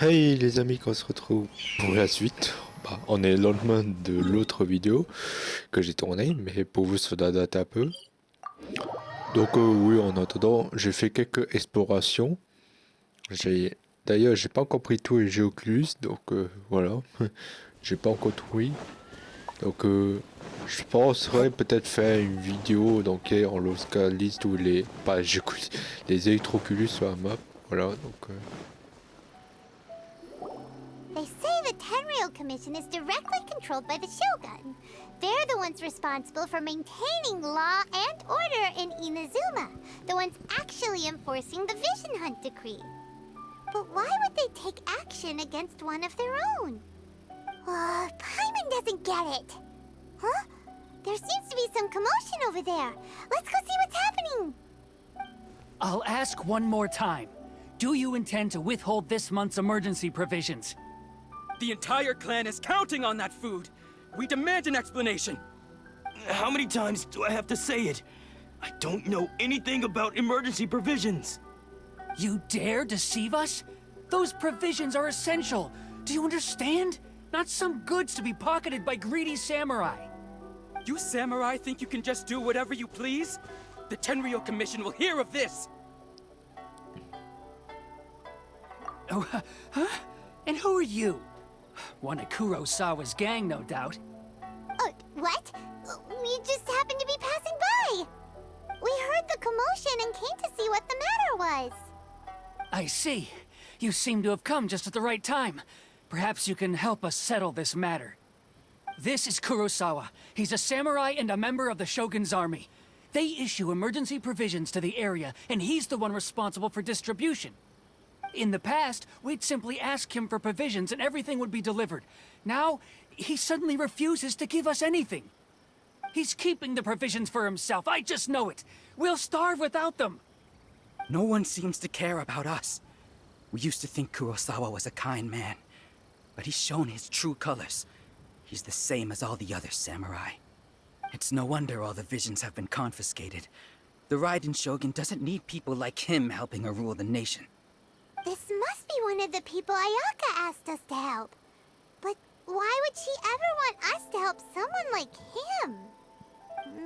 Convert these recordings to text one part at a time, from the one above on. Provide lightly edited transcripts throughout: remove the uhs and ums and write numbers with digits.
Hey les amis, qu'on se retrouve pour la suite. On est le lendemain de l'autre vidéo que j'ai tournée, mais pour vous ça date un peu. Donc oui, en attendant, j'ai fait quelques explorations. D'ailleurs, j'ai pas encore pris tout les Géoclus, donc voilà. J'ai pas encore tout pris. Donc je penserais peut-être faire une vidéo dans laquelle on localise tous les... Pas Géoclus, les électroculus sur la map. Voilà, donc... They say the Tenryou Commission is directly controlled by the Shogun. They're the ones responsible for maintaining law and order in Inazuma, the ones actually enforcing the Vision Hunt decree. But why would they take action against one of their own? Paimon doesn't get it. Huh? There seems to be some commotion over there. Let's go see what's happening. I'll ask one more time. Do you intend to withhold this month's emergency provisions? The entire clan is counting on that food. We demand an explanation. How many times do I have to say it? I don't know anything about emergency provisions. You dare deceive us? Those provisions are essential. Do you understand? Not some goods to be pocketed by greedy samurai. You samurai think you can just do whatever you please? The Tenryou Commission will hear of this. Oh, huh? And who are you? One of Kurosawa's gang, no doubt. What? We just happened to be passing by. We heard the commotion and came to see what the matter was. I see. You seem to have come just at the right time. Perhaps you can help us settle this matter. This is Kurosawa. He's a samurai and a member of the Shogun's army. They issue emergency provisions to the area, and he's the one responsible for distribution. In the past, we'd simply ask him for provisions and everything would be delivered. Now, he suddenly refuses to give us anything. He's keeping the provisions for himself, I just know it. We'll starve without them. No one seems to care about us. We used to think Kurosawa was a kind man, but he's shown his true colors. He's the same as all the other samurai. It's no wonder all the visions have been confiscated. The Raiden Shogun doesn't need people like him helping her rule the nation. This must be one of the people Ayaka asked us to help. But why would she ever want us to help someone like him?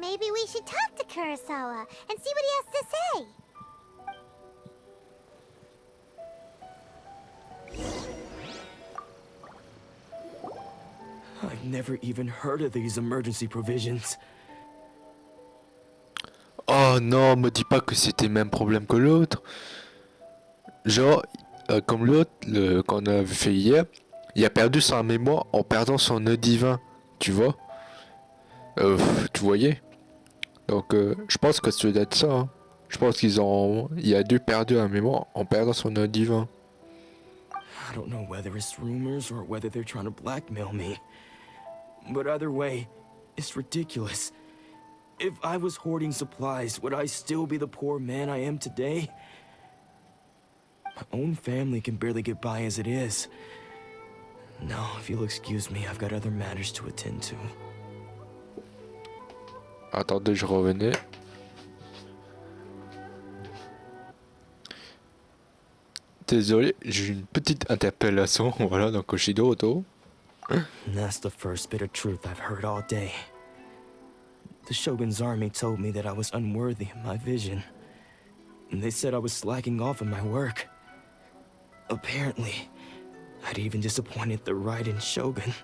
Maybe we should talk to Kurosawa and see what he has to say. I've never even heard of these emergency provisions. Oh non, me dis pas que c'était le même problème que l'autre. Genre, comme l'autre, qu'on a fait hier, il a perdu sa mémoire en perdant son nœud divin, tu vois. Tu voyais. Donc, je pense que ça doit être ça. Hein. Je pense il a dû perdre la mémoire en perdant son nœud divin. I don't know whether it's rumors or whether they're trying to blackmail me. But either way, it's ridiculous. If I was hoarding supplies, would I still be the poor man I am today? My own family can barely get by as it is. No, if you'll excuse me, I've got other matters to attend to. Attendez, je revenais. Désolé, j'ai une petite interpellation, voilà, donc je suis de retour. That's the first bit of truth I've heard all day. The Shogun's army told me that I was unworthy of my vision. And they said I was slacking off in my work. Apparently, I'd even disappointed the Raiden Shogun.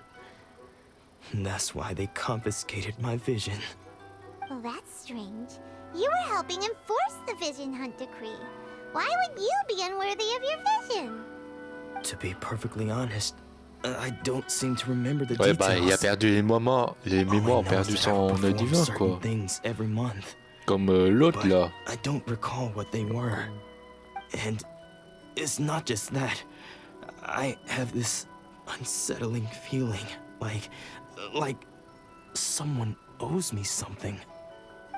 And that's why they confiscated my vision. Well, that's strange. You were helping enforce the Vision Hunt decree. Why would you be unworthy of your vision? To be perfectly honest, I don't seem to remember the Ouais, details. bah, il a perdu les mémoires ont perdu son nœud divin, quoi. Things every month. Comme l'autre, là. I don't recall what they were. And it's not just that. I have this unsettling feeling, like someone owes me something.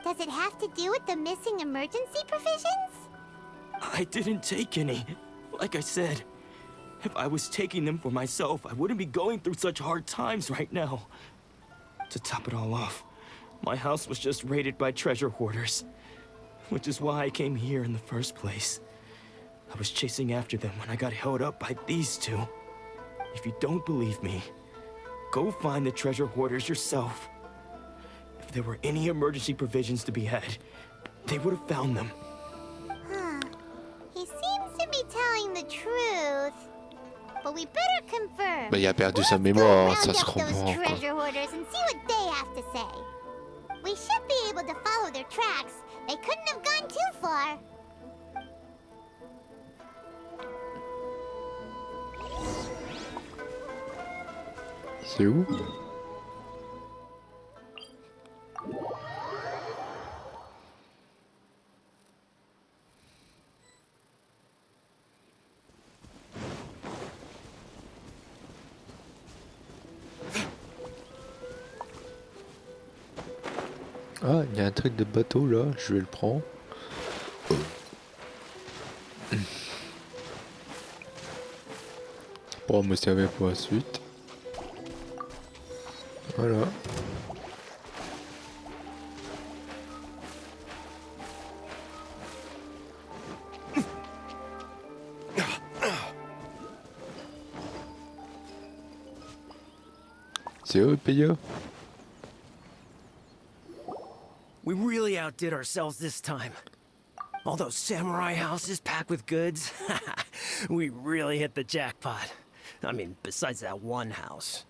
Does it have to do with the missing emergency provisions? I didn't take any. Like I said, if I was taking them for myself, I wouldn't be going through such hard times right now. To top it all off, my house was just raided by treasure hoarders, which is why I came here in the first place. I was chasing after them when I got held up by these two. If you don't believe me, go find the treasure hoarders yourself. If there were any emergency provisions to be had, they would have found them. Huh. He seems to be telling the truth. But we better confirm. Bah, il a perdu Let's sa go mémoire, round ça se up those comprend, quoi. treasure hoarders and see what they have to say. We should be able to follow their tracks. They couldn't have gone too far. C'est où? Ah, il y a un truc de bateau là, je vais le prendre. Pour me servir pour la suite. Voilà. C'est eux le payeur? We really outdid ourselves this time. All those samurai houses packed with goods. We really hit the jackpot. I mean, besides that one house.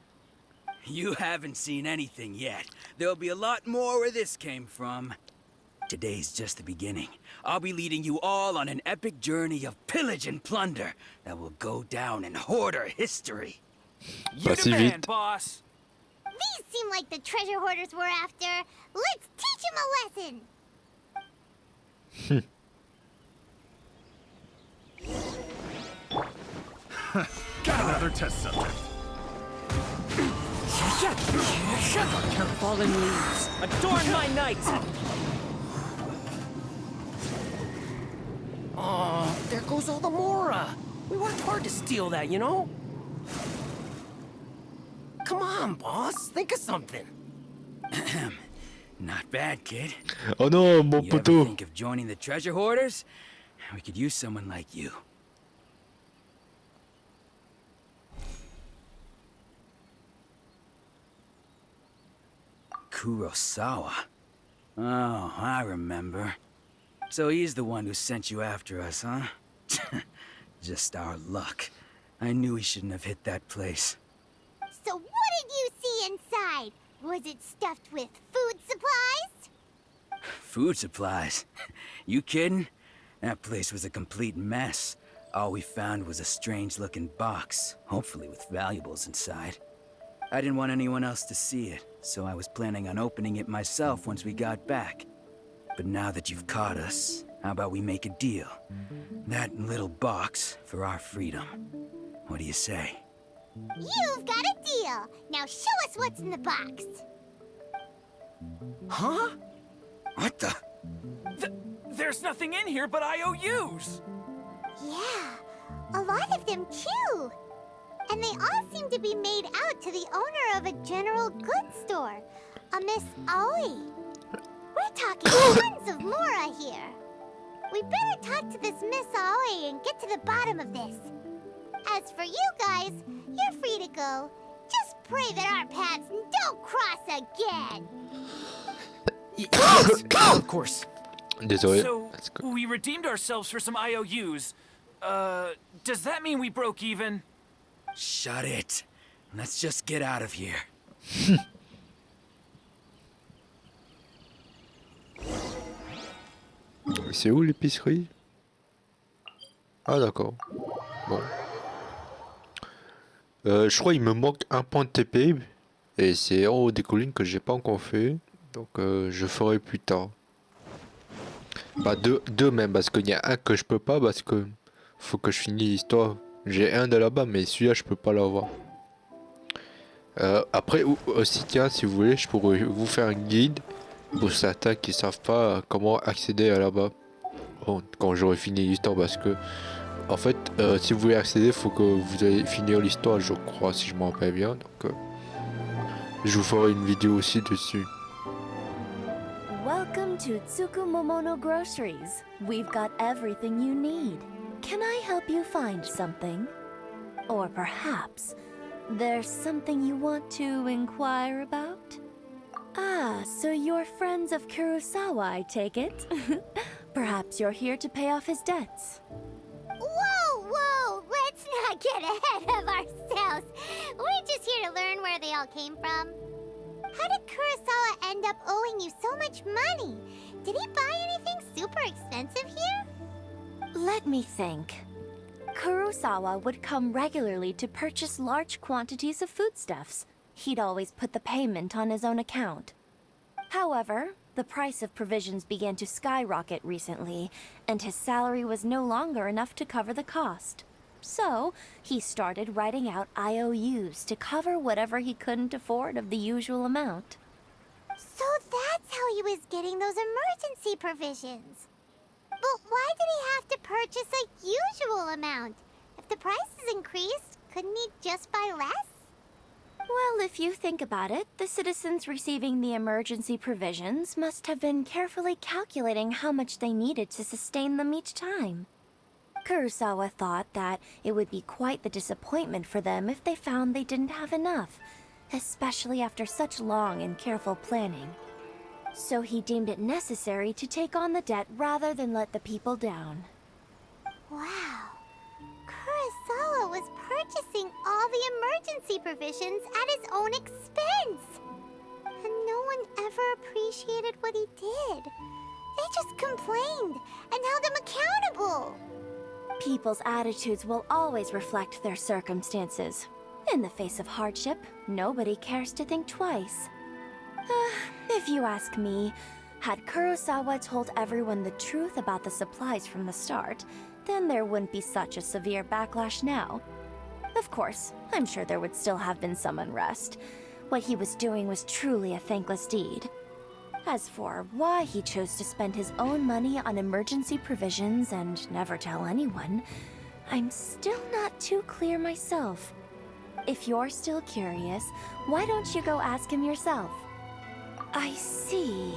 You haven't seen anything yet. There'll be a lot more where this came from. Today's just the beginning. I'll be leading you all on an epic journey of pillage and plunder that will go down in hoarder history. You Pas si demand, vite. boss. These seem like the treasure hoarders we're after. Let's teach them a lesson. Got another test subject. Your fallen leaves adorn my night. Oh, there goes all the Mora. We worked hard to steal that, you know? Come on, boss. Think of something. Not bad, kid. Oh non, mon You ever poteau! think of joining the treasure hoarders? We could use someone like you. Kurosawa. Oh, I remember. So he's the one who sent you after us, huh? Just our luck. I knew he shouldn't have hit that place. So what did you see inside? Was it stuffed with food supplies? Food supplies? You kidding? That place was a complete mess. All we found was a strange-looking box, hopefully with valuables inside. I didn't want anyone else to see it, so I was planning on opening it myself once we got back. But now that you've caught us, how about we make a deal? That little box for our freedom. What do you say? You've got a deal. Now show us what's in the box. Huh? What the? There's nothing in here but IOUs. Yeah, a lot of them too. And they all seem to be made out to the owner of a general goods store, a Miss Aoi. We're talking tons of Mora here. We better talk to this Miss Aoi and get to the bottom of this. As for you guys, you're free to go. Just pray that our paths don't cross again. Yes, of course. Désolé. So, Let's go. we redeemed ourselves for some IOUs. Does that mean we broke even? Shut it. Let's just get out of here. C'est où l'épicerie? Ah d'accord. Bon. Je crois qu'il me manque un point de TP. Et c'est en haut des collines que j'ai pas encore fait. Donc je ferai plus tard. Bah deux même parce qu'il y a un que je peux pas parce que faut que je finisse l'histoire. J'ai un de là-bas mais celui-là je peux pas l'avoir. Après aussi tiens si vous voulez je pourrais vous faire un guide pour certains qui savent pas comment accéder à là-bas. Bon, quand j'aurai fini l'histoire parce que en fait si vous voulez accéder faut que vous allez finir l'histoire je crois si je m'en rappelle bien. Donc je vous ferai une vidéo aussi dessus. Welcome to Tsukumomono Groceries. We've got everything you need. can I help you find something? Or perhaps there's something you want to inquire about? Ah, so you're friends of Kurosawa, I take it? Perhaps you're here to pay off his debts. Whoa, whoa! Let's not get ahead of ourselves. We're just here to learn where they all came from. How did Kurosawa end up owing you so much money? Did he buy anything super expensive here? Let me think. Kurosawa would come regularly to purchase large quantities of foodstuffs. He'd always put the payment on his own account. However, the price of provisions began to skyrocket recently, and his salary was no longer enough to cover the cost. So, he started writing out IOUs to cover whatever he couldn't afford of the usual amount. So that's how he was getting those emergency provisions. But why did he have to purchase a usual amount? If the prices increased, couldn't he just buy less? Well, if you think about it, the citizens receiving the emergency provisions must have been carefully calculating how much they needed to sustain them each time. Kurosawa thought that it would be quite the disappointment for them if they found they didn't have enough, especially after such long and careful planning. So he deemed it necessary to take on the debt rather than let the people down. Wow. Kurosawa was purchasing all the emergency provisions at his own expense. And no one ever appreciated what he did. They just complained and held him accountable. People's attitudes will always reflect their circumstances. In the face of hardship, nobody cares to think twice. If you ask me, had Kurosawa told everyone the truth about the supplies from the start, then there wouldn't be such a severe backlash now. Of course, I'm sure there would still have been some unrest. What he was doing was truly a thankless deed. As for why he chose to spend his own money on emergency provisions and never tell anyone, I'm still not too clear myself. If you're still curious, why don't you go ask him yourself? I see.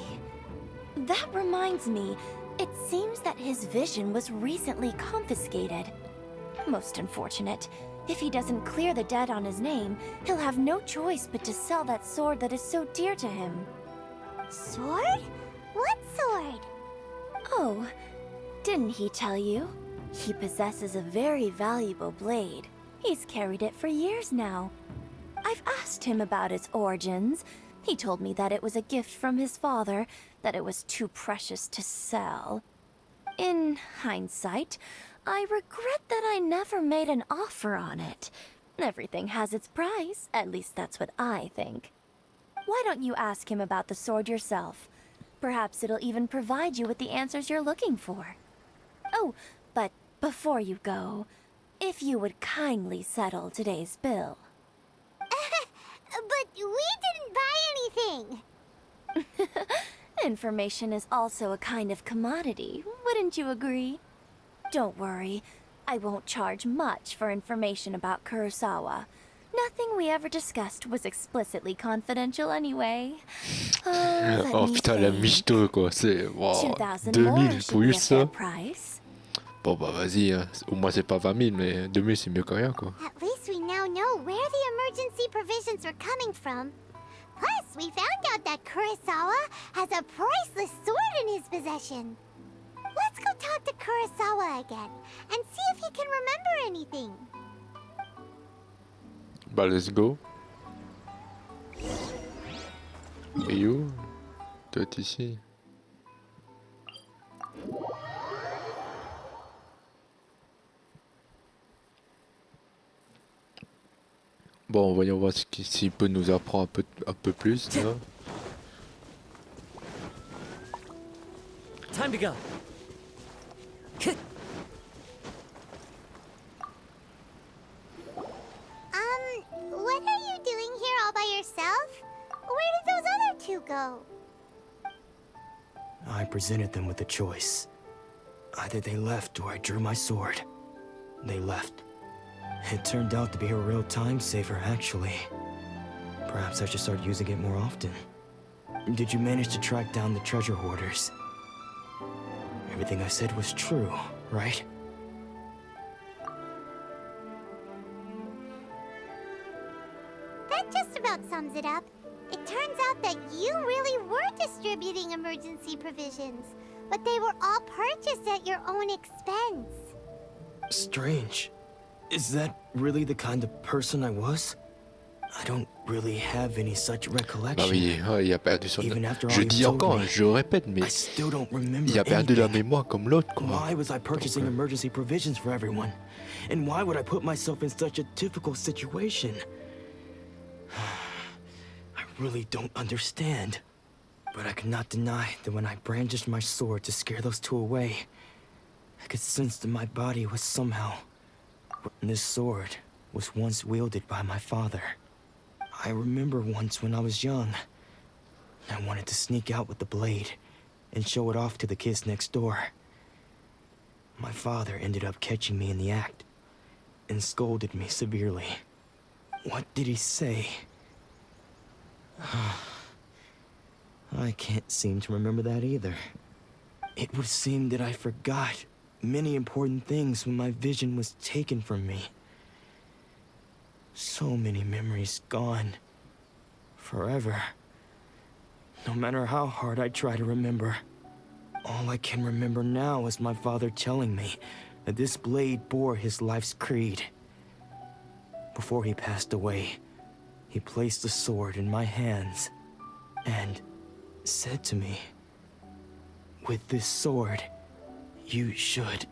That reminds me, it seems that his vision was recently confiscated. Most unfortunate. If he doesn't clear the debt on his name, he'll have no choice but to sell that sword that is so dear to him. Sword? What sword? Oh, didn't he tell you? He possesses a very valuable blade. He's carried it for years now. I've asked him about its origins. He told me that it was a gift from his father, that it was too precious to sell. In hindsight, I regret that I never made an offer on it. Everything has its price, at least that's what I think. Why don't you ask him about the sword yourself? Perhaps it'll even provide you with the answers you're looking for. Oh, but before you go, if you would kindly settle today's bill. But we didn't buy anything. Information is also a kind of commodity, wouldn't you agree? Don't worry, I won't charge much for information about Kurosawa. Nothing we ever discussed was explicitly confidential anyway. Let Oh me putain, la think. michto quoi, c'est wow, 2,000 more 2000 should pour be a juste fair ça. price. Bon bah vas-y, hein. Au moins c'est pas 20 000, mais 2000 c'est mieux que rien quoi. At least we now know where the emergency provisions were coming from. Plus, we found out that Kurosawa has a priceless sword in his possession. Let's go talk to Kurosawa again and see if he can remember anything. Bah let's go. Et yo, toi t'es ici. Bon, voyons voir s'il peut nous apprendre un peu plus là. Time to go. What are you doing here all by yourself? Where did those other two go? I presented them with a choice. Either they left or I drew my sword. They left. It turned out to be a real time saver, actually. Perhaps I should start using it more often. Did you manage to track down the treasure hoarders? Everything I said was true, right? that just about sums it up. It turns out that you really were distributing emergency provisions, but they were all purchased at your own expense. Strange. Is that really the kind of person I was? I don't really have any such Bah recollection. oui, il a perdu son... Even after all Je you dis told encore, me, je répète, mais I still don't remember il a perdu la anything. mémoire comme l'autre, quoi. Why was I purchasing Donc, emergency provisions for everyone? And why would I put myself in such a difficult situation? I really don't understand. But I cannot deny that when I brandished my sword to scare those two away, I could sense that my body was somehow... This sword was once wielded by my father. I remember once when I was young, I wanted to sneak out with the blade and show it off to the kids next door. My father ended up catching me in the act and scolded me severely. What did he say? I can't seem to remember that either. It would seem that I forgot many important things when my vision was taken from me. So many memories gone. Forever. No matter how hard I try to remember. All I can remember now is my father telling me that this blade bore his life's creed. Before he passed away, he placed the sword in my hands and said to me, "With this sword, you should..."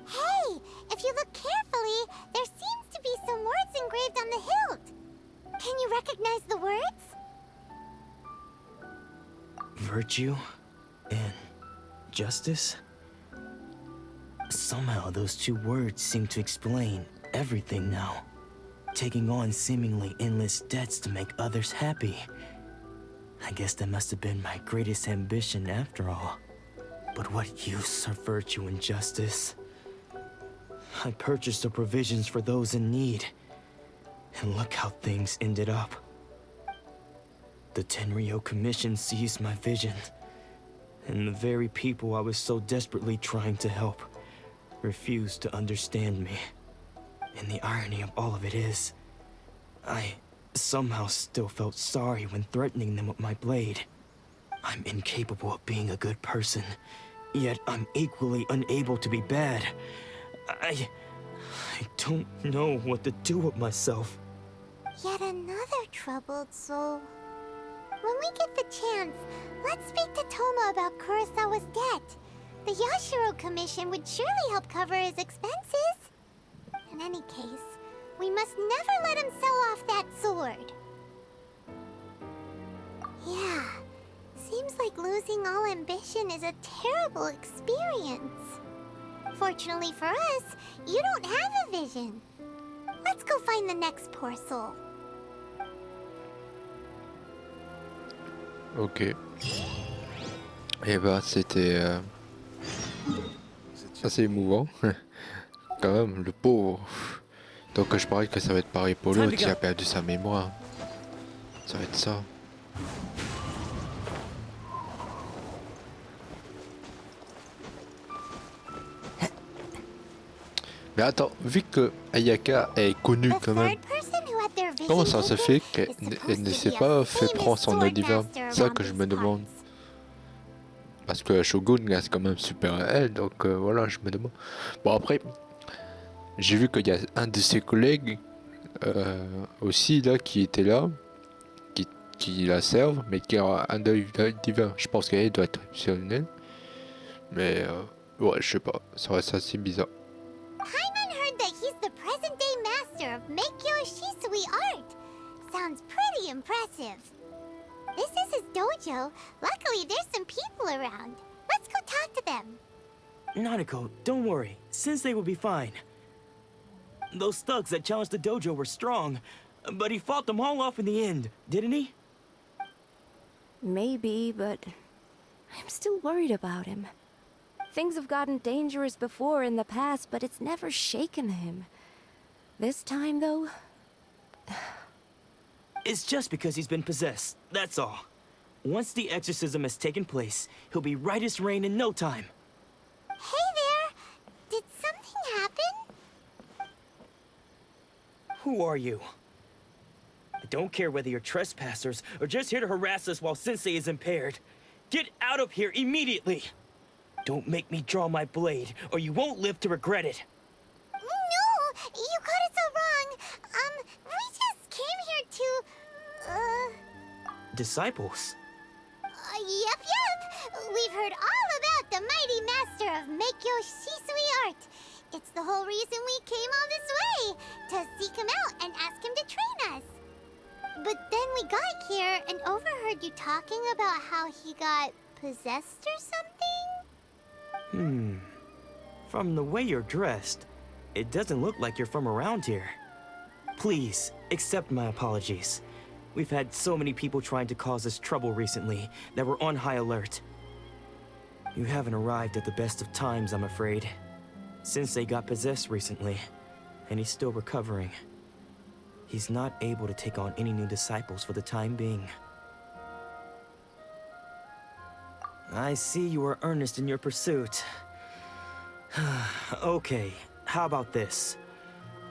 Hey, if you look carefully, there seems to be some words engraved on the hilt. Can you recognize the words? Virtue and justice? Somehow those two words seem to explain everything now. Taking on seemingly endless debts to make others happy. I guess that must have been my greatest ambition after all. But what use are virtue and justice? I purchased the provisions for those in need. And look how things ended up. The Tenryo Commission seized my vision. And the very people I was so desperately trying to help refused to understand me. And the irony of all of it is, I somehow still felt sorry when threatening them with my blade. I'm incapable of being a good person, yet I'm equally unable to be bad. I don't know what to do with myself. Yet another troubled soul. When we get the chance, let's speak to Toma about Kurosawa's debt. The Yashiro Commission would surely help cover his expenses. In any case, we must never let him sell off that sword. Yeah, seems like losing all ambition is a terrible experience. Fortunately for us, you don't have a vision. Let's go find the next poor soul. Ok. Et bah c'était assez émouvant. Quand même, le pauvre. Donc je parie que ça va être pareil pour l'autre, il a perdu sa mémoire. Ça va être ça. Mais attends, vu que Ayaka est connue quand même, comment ça se fait qu'elle ne s'est pas fait prendre son œil divin? C'est ça que je me demande. Parce que Shogun reste quand même super à elle, donc voilà, je me demande. Bon après, j'ai vu qu'il y a un de ses collègues aussi là qui était là, qui la servent, mais qui a un œil divin. Je pense qu'elle doit être optionnelle. Mais ouais, je sais pas, ça reste assez bizarre. Hyman heard that he's the present-day master of Meikyo Shisui art. Sounds pretty impressive. This is his dojo. Luckily, there's some people around. Let's go talk to them. Nanako, don't worry. Sensei will be fine. Those thugs that challenged the dojo were strong, but he fought them all off in the end, didn't he? Maybe, but I'm still worried about him. Things have gotten dangerous before in the past, but it's never shaken him. This time, though... It's just because he's been possessed, that's all. Once the exorcism has taken place, he'll be right as rain in no time. Hey there! Did something happen? Who are you? I don't care whether you're trespassers or just here to harass us while Sensei is impaired. Get out of here immediately! Don't make me draw my blade, or you won't live to regret it. No, you got it so wrong. We just came here to, Disciples? Yep. We've heard all about the mighty master of Meikyo Shisui art. It's the whole reason we came all this way, to seek him out and ask him to train us. But then we got here and overheard you talking about how he got possessed or something? From the way you're dressed, it doesn't look like you're from around here. Please, accept my apologies. We've had so many people trying to cause us trouble recently that we're on high alert. You haven't arrived at the best of times, I'm afraid. Sensei got possessed recently, and he's still recovering. He's not able to take on any new disciples for the time being. I see you are earnest in your pursuit. Okay, how about this?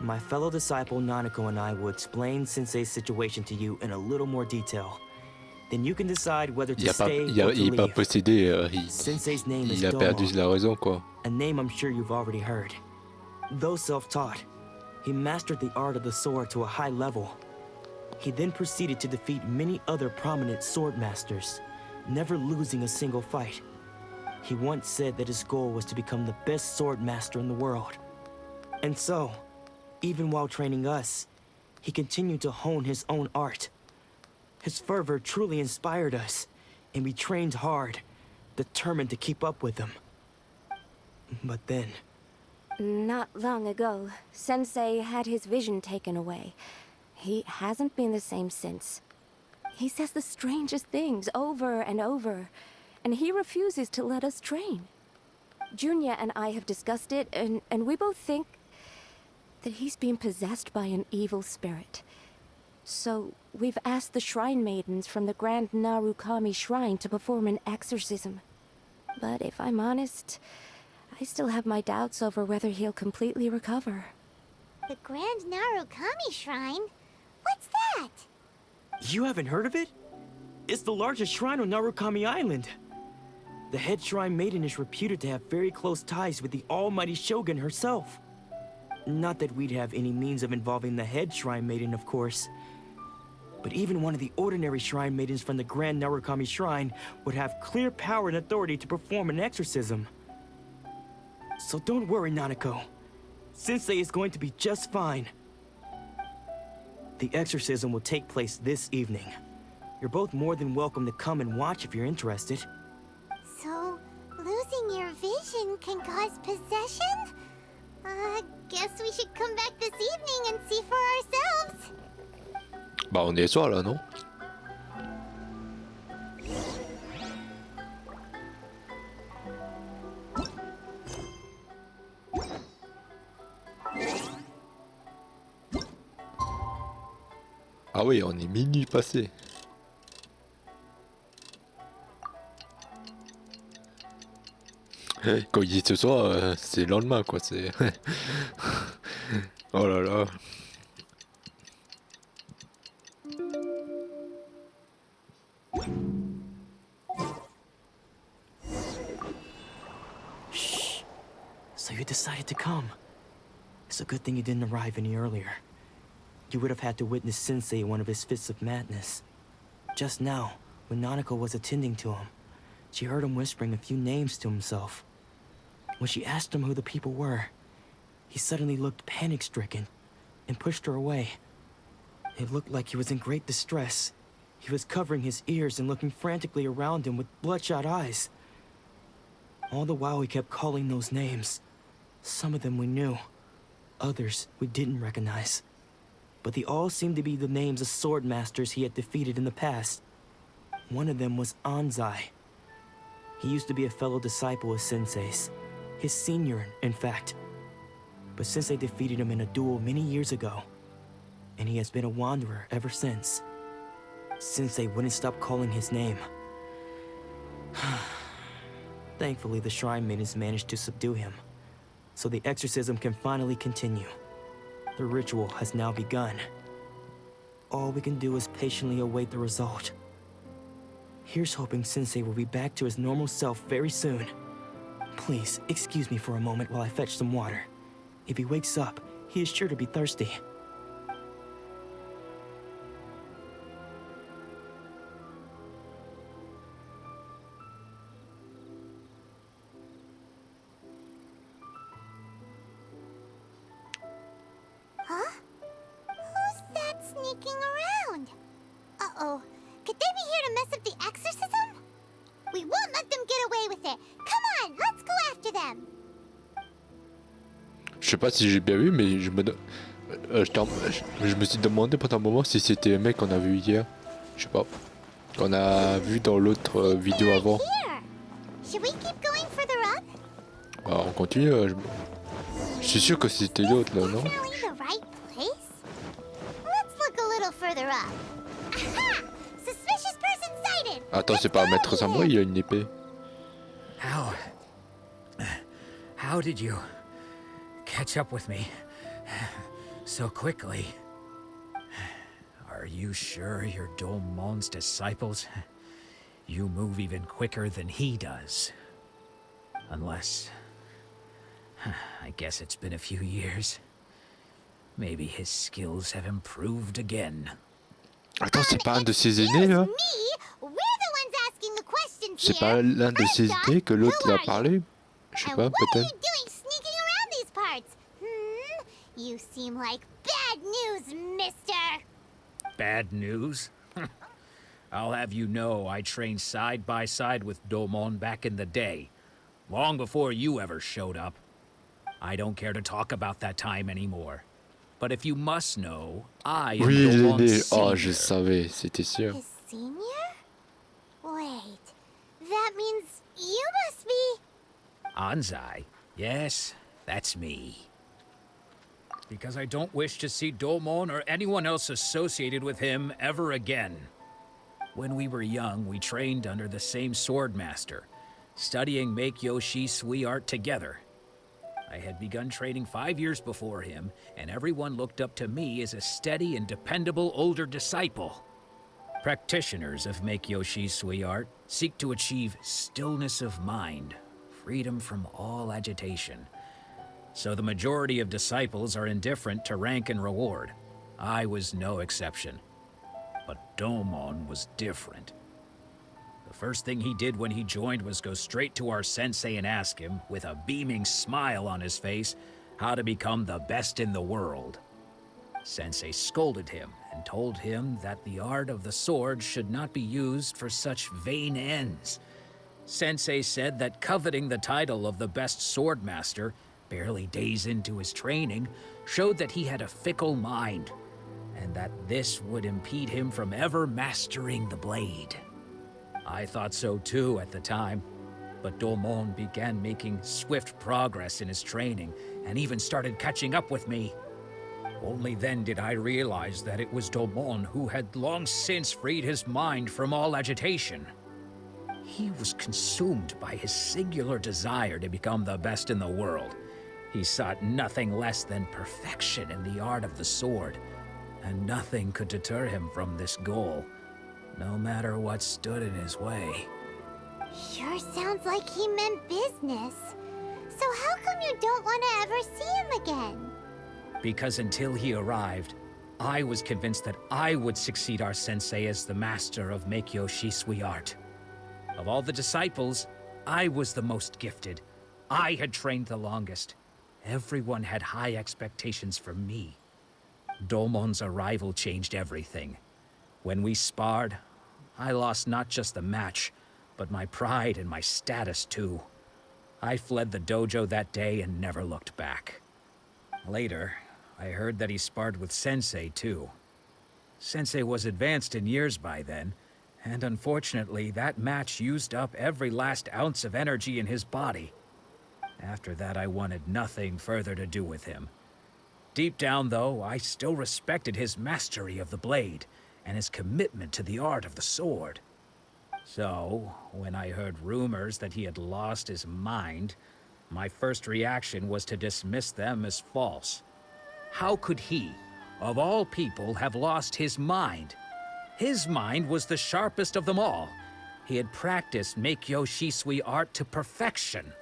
My fellow disciple Nanako and I will explain Sensei's situation to you in a little more detail. Then you can decide whether to stay or to il est pas leave. possédé, Sensei's name is il a perdu Domo, la raison, quoi. a name I'm sure you've already heard. Though self-taught, he mastered the art of the sword to a high level. He then proceeded to defeat many other prominent sword masters, never losing a single fight. He once said that his goal was to become the best sword master in the world. And so, even while training us, he continued to hone his own art. His fervor truly inspired us, and we trained hard, determined to keep up with him. But then... Not long ago, Sensei had his vision taken away. He hasn't been the same since. He says the strangest things over and over, and he refuses to let us train. Junya and I have discussed it, and we both think that he's been possessed by an evil spirit. So we've asked the shrine maidens from the Grand Narukami Shrine to perform an exorcism. But if I'm honest, I still have my doubts over whether he'll completely recover. The Grand Narukami Shrine? What's that? You haven't heard of it? It's the largest shrine on Narukami Island. The head shrine maiden is reputed to have very close ties with the almighty Shogun herself. Not that we'd have any means of involving the head shrine maiden, of course. But even one of the ordinary shrine maidens from the Grand Narukami Shrine would have clear power and authority to perform an exorcism. So don't worry, Nanako. Sensei is going to be just fine. The exorcism will take place this evening. You're both more than welcome to come and watch if you're interested. So, losing your vision can cause possession? Guess we should come back this evening and see for ourselves. Bah, on est le soir là, non? Ah oui, on est minuit passé. Quand il dit ce soir, c'est le lendemain, quoi. C'est. Oh là là. Shh. So you decided to come. It's a good thing you didn't arrive any earlier. You would have had to witness Sensei one of his fits of madness. Just now, when Nanako was attending to him, she heard him whispering a few names to himself. When she asked him who the people were, he suddenly looked panic-stricken and pushed her away. It looked like he was in great distress. He was covering his ears and looking frantically around him with bloodshot eyes. All the while he kept calling those names. Some of them we knew, others we didn't recognize. But they all seemed to be the names of sword masters he had defeated in the past. One of them was Anzai. He used to be a fellow disciple of Sensei's. His senior, in fact. But Sensei defeated him in a duel many years ago, and he has been a wanderer ever since. Sensei wouldn't stop calling his name. Thankfully, the shrine maidens managed to subdue him, so the exorcism can finally continue. The ritual has now begun. All we can do is patiently await the result. Here's hoping Sensei will be back to his normal self very soon. Please, excuse me for a moment while I fetch some water. If he wakes up, he is sure to be thirsty. Huh? Who's that sneaking around? Uh-oh. Could they be here to mess up the exorcism? We won't let them get away with it. Come on, let's go after them. Je sais pas si j'ai bien vu, mais je me suis demandé pendant un moment si c'était le mec qu'on a vu hier. Je sais pas. Qu'on a vu dans l'autre vidéo avant. Here. Should we keep going further up? Bah, on continue. Je suis sûr que c'était l'autre là, non? Definitely the right place. Let's look a little further up. Aha! Suspicious person sighted. Attends, c'est pas un maître samouraï, il y a une épée. How did you catch up with me so quickly? Are you sure you're Domon's disciples? You move even quicker than he does. Unless... I guess it's been a few years. Maybe his skills have improved again. Attends, c'est pas un de ses aînés là? Me? We're the ones asking the questions C'est here. pas l'un de ses aînés que l'autre Who l'a are you? parlé? Je sais And pas, what are peut-être. you doing sneaking around these parts? You seem like bad news, mister. Bad news? I'll have you know I trained side by side with Domon back in the day, long before you ever showed up. I don't care to talk about that time anymore. But if you must know, I am Oui, l'aîné. Domon's Oh, je senior. savais, c'était sûr. His senior? Wait, that means you must be... Anzai? Yes, that's me. Because I don't wish to see Domon or anyone else associated with him ever again. When we were young, we trained under the same swordmaster, studying Make-Yoshi Sui art together. I had begun training 5 years before him, and everyone looked up to me as a steady and dependable older disciple. Practitioners of Make-Yoshi Sui art seek to achieve stillness of mind, freedom from all agitation. So the majority of disciples are indifferent to rank and reward. I was no exception. But Domon was different. The first thing he did when he joined was go straight to our sensei and ask him, with a beaming smile on his face, how to become the best in the world. Sensei scolded him and told him that the art of the sword should not be used for such vain ends. Sensei said that coveting the title of the best swordmaster, barely days into his training, showed that he had a fickle mind, and that this would impede him from ever mastering the blade. I thought so too at the time, but Domon began making swift progress in his training, and even started catching up with me. Only then did I realize that it was Domon who had long since freed his mind from all agitation. He was consumed by his singular desire to become the best in the world. He sought nothing less than perfection in the art of the sword, and nothing could deter him from this goal, no matter what stood in his way. Sure sounds like he meant business. So how come you don't want to ever see him again? Because until he arrived, I was convinced that I would succeed our sensei as the master of Make-Yoshi Sui art. Of all the disciples, I was the most gifted. I had trained the longest. Everyone had high expectations for me. Domon's arrival changed everything. When we sparred, I lost not just the match, but my pride and my status too. I fled the dojo that day and never looked back. Later, I heard that he sparred with Sensei too. Sensei was advanced in years by then, and unfortunately that match used up every last ounce of energy in his body. After that, I wanted nothing further to do with him. Deep down, though, I still respected his mastery of the blade and his commitment to the art of the sword. So, when I heard rumors that he had lost his mind, my first reaction was to dismiss them as false. How could he, of all people, have lost his mind? His mind was the sharpest of them all. He had practiced Meikyo Shisui art to perfection.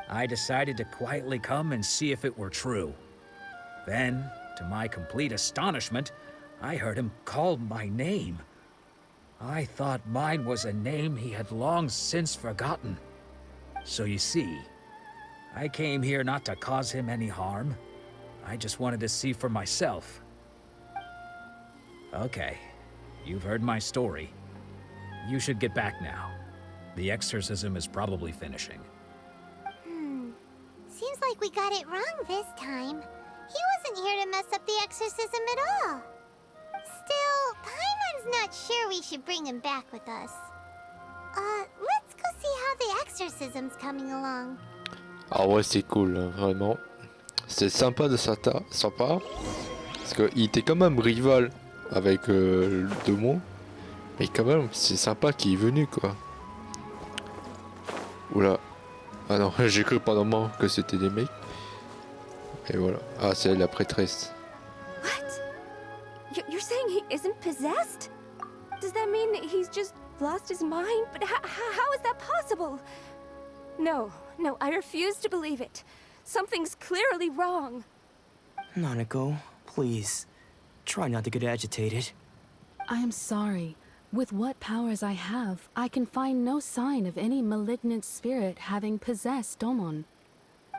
I decided to quietly come and see if it were true. Then, to my complete astonishment, I heard him call my name. I thought mine was a name he had long since forgotten. So you see, I came here not to cause him any harm. I just wanted to see for myself. Okay, you've heard my story. You should get back now. The exorcism is probably finishing. Seems like we got it wrong this time. He wasn't here to mess up the exorcism at all. Still, Paimon's not sure we should bring him back with us. Let's go see how the exorcism's coming along. Ah ouais, c'est cool, hein, vraiment. C'est sympa de sa part. Parce qu'il était quand même rival avec le Demon. Mais quand même, c'est sympa qu'il est venu, quoi. Oula. Ah non, j'ai cru pendant un moment que c'était des mecs. Et voilà. Ah, c'est la prêtresse. What? You're saying he isn't possessed? Does that mean he's just lost his mind? But how is that possible? No, I refuse to believe it. Something's clearly wrong. Nanako, please. Try not to get agitated. I am sorry. With what powers I have, I can find no sign of any malignant spirit having possessed Domon.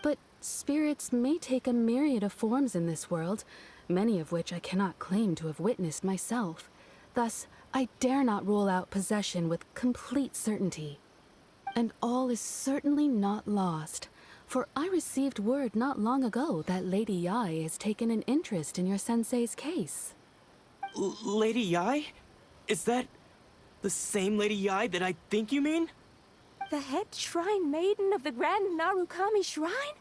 But spirits may take a myriad of forms in this world, many of which I cannot claim to have witnessed myself. Thus, I dare not rule out possession with complete certainty. And all is certainly not lost, for I received word not long ago that Lady Yae has taken an interest in your sensei's case. Lady Yae? Is that the same Lady Yae that I think you mean? The head shrine maiden of the Grand Narukami Shrine?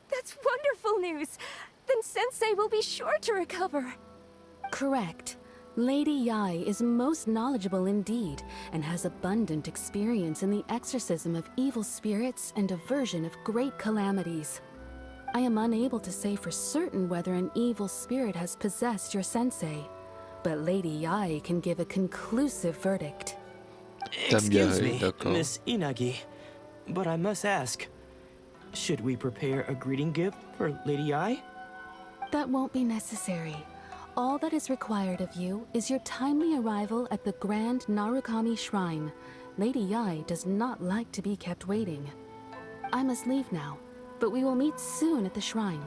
That's wonderful news! Then Sensei will be sure to recover. Correct. Lady Yae is most knowledgeable indeed, and has abundant experience in the exorcism of evil spirits and aversion of great calamities. I am unable to say for certain whether an evil spirit has possessed your sensei, but Lady Yae can give a conclusive verdict. Excuse me, Miss Inagi, but I must ask, should we prepare a greeting gift for Lady Yae? That won't be necessary. All that is required of you is your timely arrival at the Grand Narukami Shrine. Lady Yae does not like to be kept waiting. I must leave now, but we will meet soon at the shrine.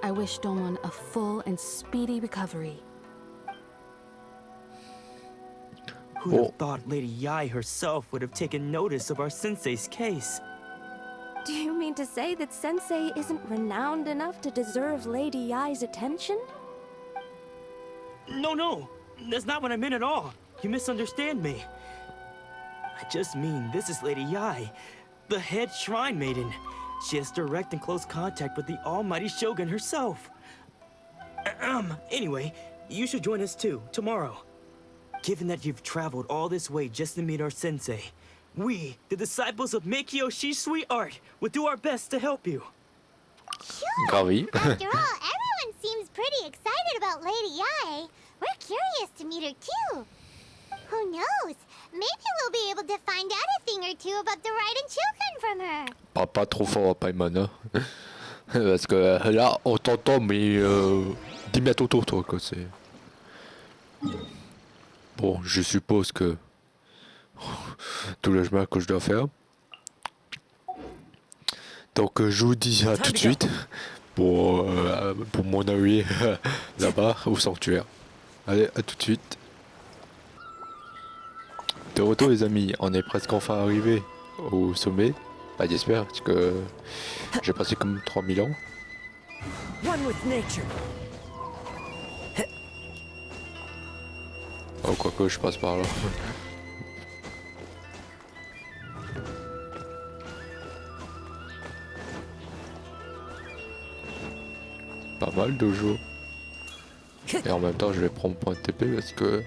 I wish Domon a full and speedy recovery. Who'd have thought Lady Yae herself would have taken notice of our sensei's case? Do you mean to say that Sensei isn't renowned enough to deserve Lady Yae's attention? No, that's not what I meant at all. You misunderstand me. I just mean this is Lady Yae, the head shrine maiden. She has direct and close contact with the almighty Shogun herself. Anyway, you should join us too, tomorrow. Given that you've traveled all this way just to meet our sensei, we, the disciples of Meikyo Shisui art, will do our best to help you. Sure. Gravi. After all, everyone seems pretty excited about Lady Yae. We're curious to meet her too. Who knows? Maybe we'll be able to find out a thing or two about the Raiden Shogun from her. Parle pas trop fort à Paimon, hein. Parce que là, on t'entend, mais dis-moi tout autour, toi, quoi. C'est... Bon, je suppose que tout le chemin que je dois faire. Donc, je vous dis à tout de suite pour mon arrivée là-bas au sanctuaire. Allez, à tout de suite. De retour, les amis, on est presque enfin arrivé au sommet. Bah, j'espère, parce que j'ai passé comme 3000 ans. One with nature. Oh, quoique je passe par là. Pas mal dojo. Et en même temps, je vais prendre point de TP parce que...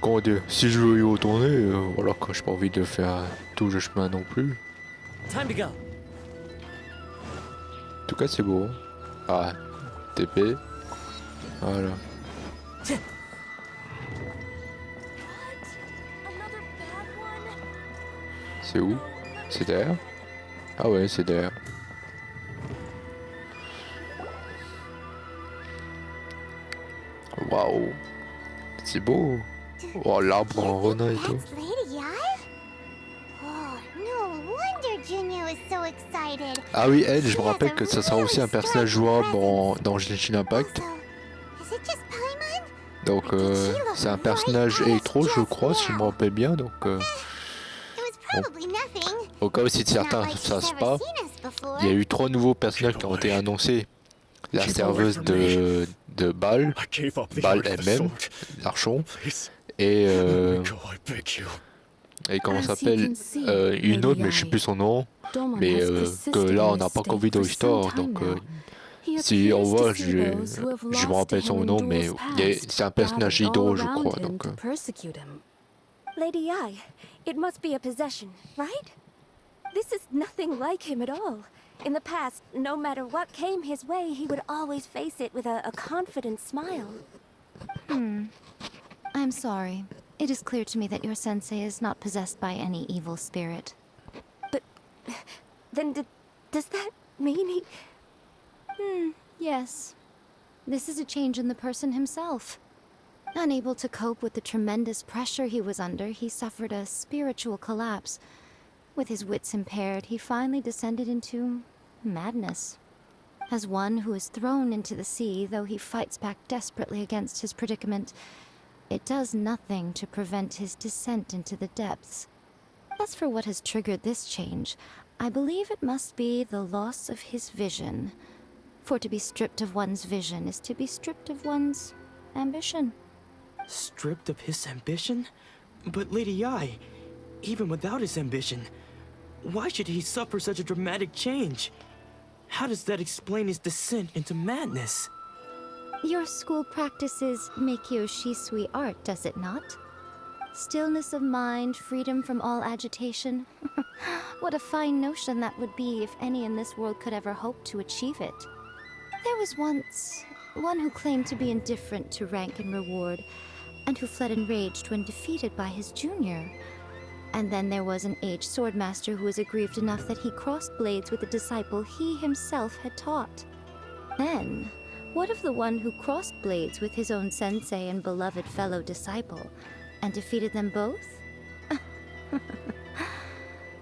Comment dire, si je veux y retourner, voilà, quand j'ai pas envie de faire tout le chemin non plus. Time to go. En tout cas, c'est beau. Hein. Ah, TP. Voilà. C'est où? C'est derrière? Ah ouais, c'est derrière. Waouh! C'est beau! Oh, l'arbre en renard et tout. That's Lady Ai? Oh, no wonder Junyo is so excited. Ah oui, elle, je me rappelle que ça sera aussi un personnage jouable dans Genshin Impact. Also, is it just Paimon? Donc c'est un personnage électro, je crois, si je me rappelle bien. Donc It was probably nothing. au cas où si It's not certains ne like she's savent ever pas, seen us before. il y a eu 3 nouveaux personnages qui ont été annoncés. La serveuse de Bal, I gave up the Bal art of the elle-même, sword. l'archon, Please, et go, I beg you. comment As you s'appelle can see, une autre, Lady mais je sais Ai, plus son nom, Domon mais has que persisted là in on n'a this pas encore state vu dans for some l'histoire, time donc now. He si on appears voit, to see those who have je me lost rappelle to son him in nom, mais duels c'est un past, personnage gathered hydro, all je around crois. him Donc, to persecute him. Lady Ai, it must be a possession, right? This is nothing like him at all. In the past, no matter what came his way, he would always face it with a confident smile. I'm sorry. It is clear to me that your sensei is not possessed by any evil spirit. Then does that mean he... Yes. This is a change in the person himself. Unable to cope with the tremendous pressure he was under, he suffered a spiritual collapse. With his wits impaired, he finally descended into madness. As one who is thrown into the sea, though he fights back desperately against his predicament, it does nothing to prevent his descent into the depths. As for what has triggered this change, I believe it must be the loss of his vision. For to be stripped of one's vision is to be stripped of one's ambition. Stripped of his ambition? But Lady Ai, even without his ambition, why should he suffer such a dramatic change? How does that explain his descent into madness? Your school practices Meikyo Shisui art, does it not? Stillness of mind, freedom from all agitation. What a fine notion that would be if any in this world could ever hope to achieve it. There was once one who claimed to be indifferent to rank and reward, and who fled enraged when defeated by his junior. And then there was an aged swordmaster who was aggrieved enough that he crossed blades with a disciple he himself had taught. Then, what of the one who crossed blades with his own sensei and beloved fellow disciple, and defeated them both?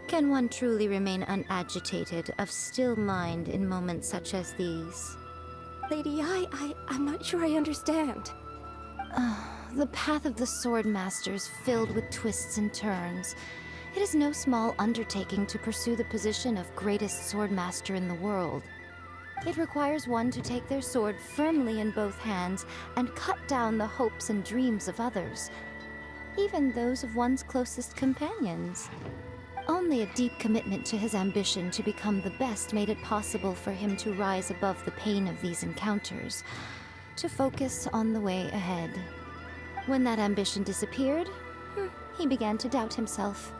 Can one truly remain unagitated, of still mind in moments such as these? Lady Ai, I'm not sure I understand. The path of the Swordmaster is filled with twists and turns. It is no small undertaking to pursue the position of greatest Swordmaster in the world. It requires one to take their sword firmly in both hands and cut down the hopes and dreams of others, even those of one's closest companions. Only a deep commitment to his ambition to become the best made it possible for him to rise above the pain of these encounters, to focus on the way ahead. When that ambition disappeared, he began to doubt himself.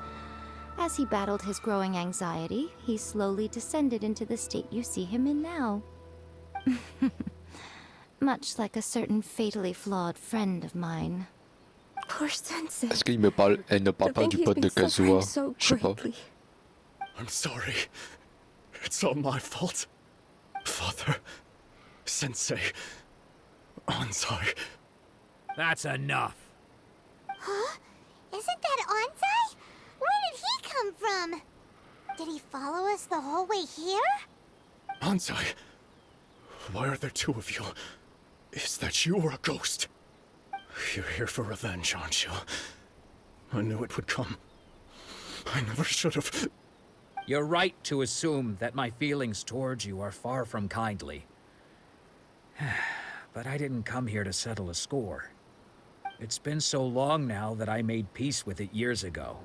As he battled his growing anxiety, he slowly descended into the state you see him in now. Much like a certain fatally flawed friend of mine. Poor sensei. est-ce elle ne parle pas du pote de Kazuha? Je sais pas. I'm sorry. It's all my fault. Father, Sensei, Ansai. That's enough. Huh? Isn't that Ansai? Where did he come from? Did he follow us the whole way here? Ansai, why are there two of you? Is that you or a ghost? You're here for revenge, aren't you? I knew it would come. I never should have. You're right to assume that my feelings towards you are far from kindly. But I didn't come here to settle a score. It's been so long now that I made peace with it years ago.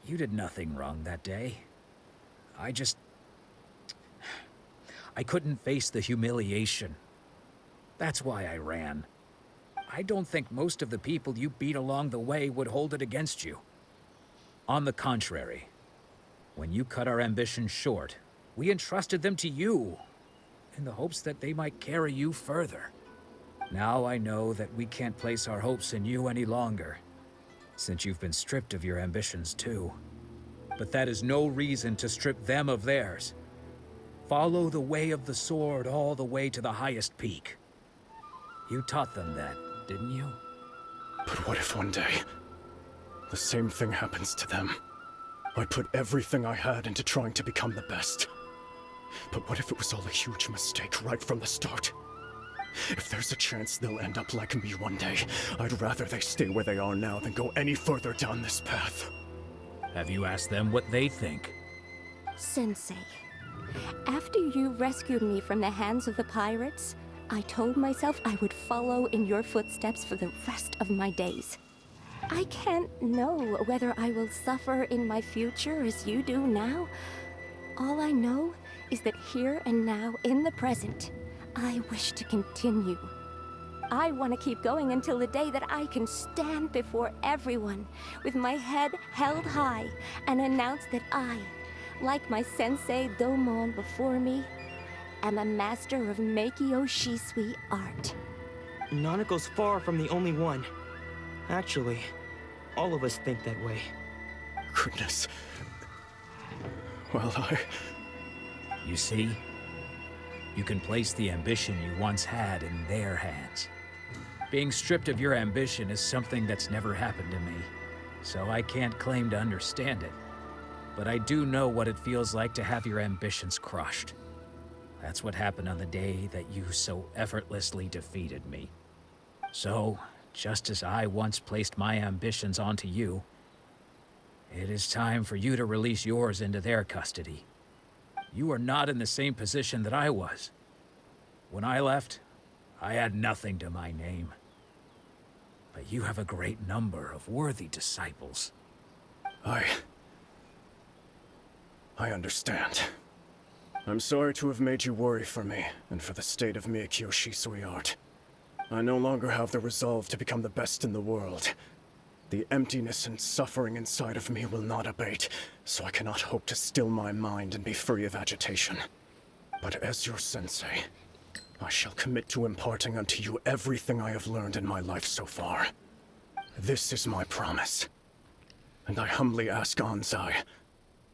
You did nothing wrong that day. I couldn't face the humiliation. That's why I ran. I don't think most of the people you beat along the way would hold it against you. On the contrary, when you cut our ambitions short, we entrusted them to you. in the hopes that they might carry you further. Now I know that we can't place our hopes in you any longer, since you've been stripped of your ambitions too. But that is no reason to strip them of theirs. Follow the way of the sword all the way to the highest peak. You taught them that, didn't you? But what if one day, the same thing happens to them? I put everything I had into trying to become the best. But what if it was all a huge mistake right from the start? If there's a chance they'll end up like me one day, I'd rather they stay where they are now than go any further down this path. Have you asked them what they think? Sensei, after you rescued me from the hands of the pirates, I told myself I would follow in your footsteps for the rest of my days. I can't know whether I will suffer in my future as you do now. All I know is that here and now, in the present, I wish to continue. I want to keep going until the day that I can stand before everyone with my head held high and announce that I, like my sensei Domon before me, am a master of Meikyo Shisui art. Nanako's far from the only one. Actually, all of us think that way. Goodness. Well, You see? You can place the ambition you once had in their hands. Being stripped of your ambition is something that's never happened to me, so I can't claim to understand it. But I do know what it feels like to have your ambitions crushed. That's what happened on the day that you so effortlessly defeated me. So, just as I once placed my ambitions onto you, it is time for you to release yours into their custody. You are not in the same position that I was. When I left, I had nothing to my name. But you have a great number of worthy disciples. I understand. I'm sorry to have made you worry for me, and for the state of Meikyo Shisui art. I no longer have the resolve to become the best in the world. The emptiness and suffering inside of me will not abate, so I cannot hope to still my mind and be free of agitation. But as your sensei, I shall commit to imparting unto you everything I have learned in my life so far. This is my promise. And I humbly ask Anzai,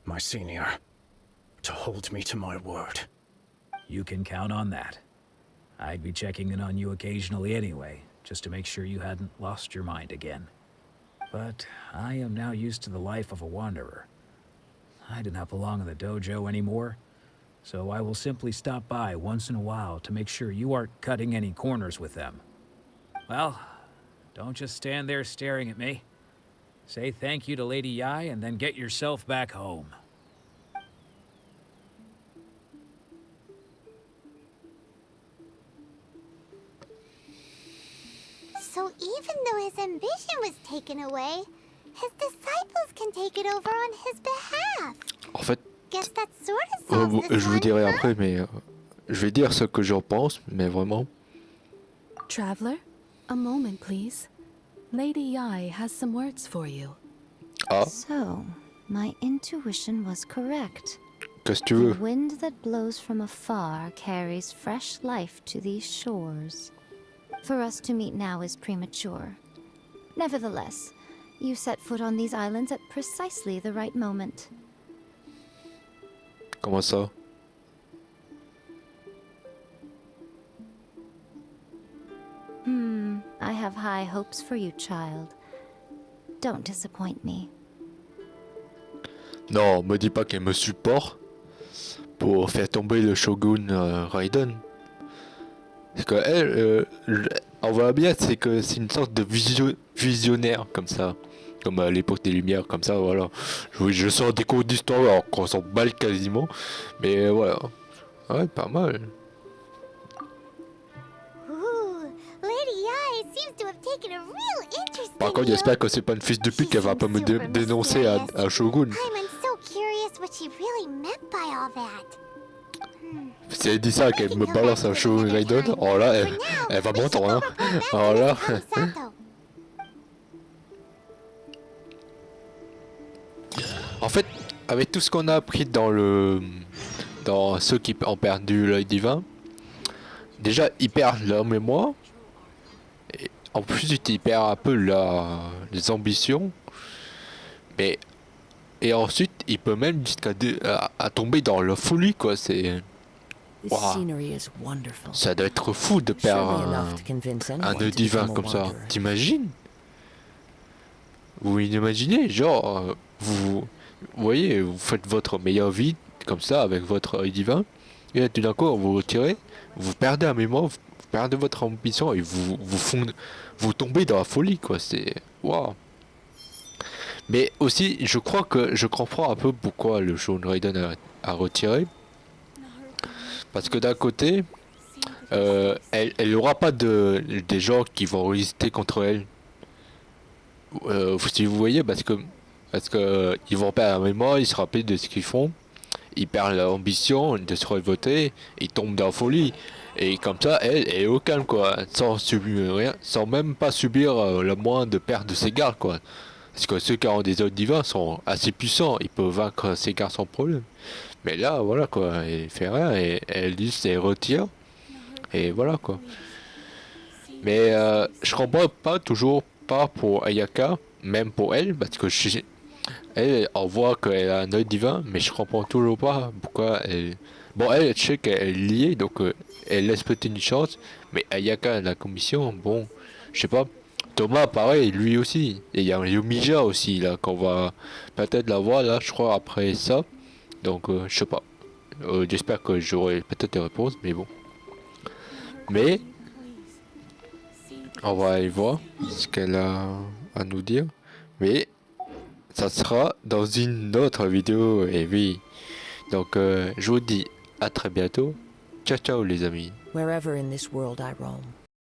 my senior, to hold me to my word. You can count on that. I'd be checking in on you occasionally anyway, just to make sure you hadn't lost your mind again. But I am now used to the life of a wanderer. I do not belong in the dojo anymore, so I will simply stop by once in a while to make sure you aren't cutting any corners with them. Well, don't just stand there staring at me. Say thank you to Lady Yai and then get yourself back home. So even though his ambition was taken away, his disciples can take it over on his behalf. En fait, Guess that sort of solves this je vous one, dirai huh? après, mais je vais dire ce que j'en pense, mais vraiment. Traveler, a moment, please. Lady Yai has some words for you. Ah, So, my intuition was correct. qu'est-ce que tu The veux? wind that blows from afar carries fresh life to these shores. For us to meet now is premature. Nevertheless, you set foot on these islands at precisely the right moment. Comment ça? I have high hopes for you, child. Don't disappoint me. Non, me dis pas qu'elle me supporte pour faire tomber le shogun Raiden. Parce que elle, on voit bien, c'est que c'est une sorte de visionnaire comme ça. Comme à l'époque des Lumières, comme ça, voilà. Je sors des cours d'histoire alors qu'on s'en balle quasiment. Mais voilà. Ouais, pas mal. Ooh, Lady Yai seems to have taken a real interest Par in contre, you. j'espère que c'est pas une fils de pute qu'elle va pas me dénoncer à Shogun. I'm so curious what she really meant by all that. Si elle dit ça, qu'elle me balance un Shogun Raiden, oh là, elle va m'entendre, hein. Oh là. En fait, avec tout ce qu'on a appris dans ceux qui ont perdu l'œil divin, déjà ils perdent leur mémoire. Et en plus ils perdent un peu les ambitions. Mais et ensuite il peut même jusqu'à à tomber dans la folie quoi. C'est waouh. Ça doit être fou de perdre un œil divin comme ça. T'imagines? Vous imaginez, genre, vous voyez, vous faites votre meilleure vie comme ça avec votre œil divin, et là, tout d'un coup, vous retirez, vous perdez un mémoire, vous perdez votre ambition et vous tombez dans la folie, quoi. C'est waouh. Mais aussi, je crois que je comprends un peu pourquoi le Shawn Raiden a retiré, parce que d'un côté, elle n'aura pas des gens qui vont résister contre elle. Si vous voyez, parce que ils vont perdre la mémoire, ils se rappellent de ce qu'ils font, ils perdent l'ambition de se révolter, ils tombent dans la folie, et comme ça, elle est au calme quoi, sans subir rien, sans même pas subir le moins de perte de ses gardes quoi. Parce que ceux qui ont des autres divins sont assez puissants, ils peuvent vaincre ces gardes sans problème. Mais là, voilà quoi, elle fait rien, et elle dit c'est retire, et voilà quoi. Mais je comprends pas toujours pas pour Ayaka, même pour elle, parce que elle, on voit qu'elle a un œil divin, mais je comprends toujours pas pourquoi elle. Bon, elle, je sais qu'elle est liée, donc elle laisse peut-être une chance, mais Ayaka, la commission, bon, je sais pas. Thomas, pareil, lui aussi. Et il y a Yomija aussi, là, qu'on va peut-être la voir, là, je crois, après ça. Donc, je sais pas. J'espère que j'aurai peut-être des réponses, mais bon. Mais on va aller voir ce qu'elle a à nous dire. Mais ça sera dans une autre vidéo. Et oui. Donc je vous dis à très bientôt. Ciao ciao les amis. Wherever in this world I roam.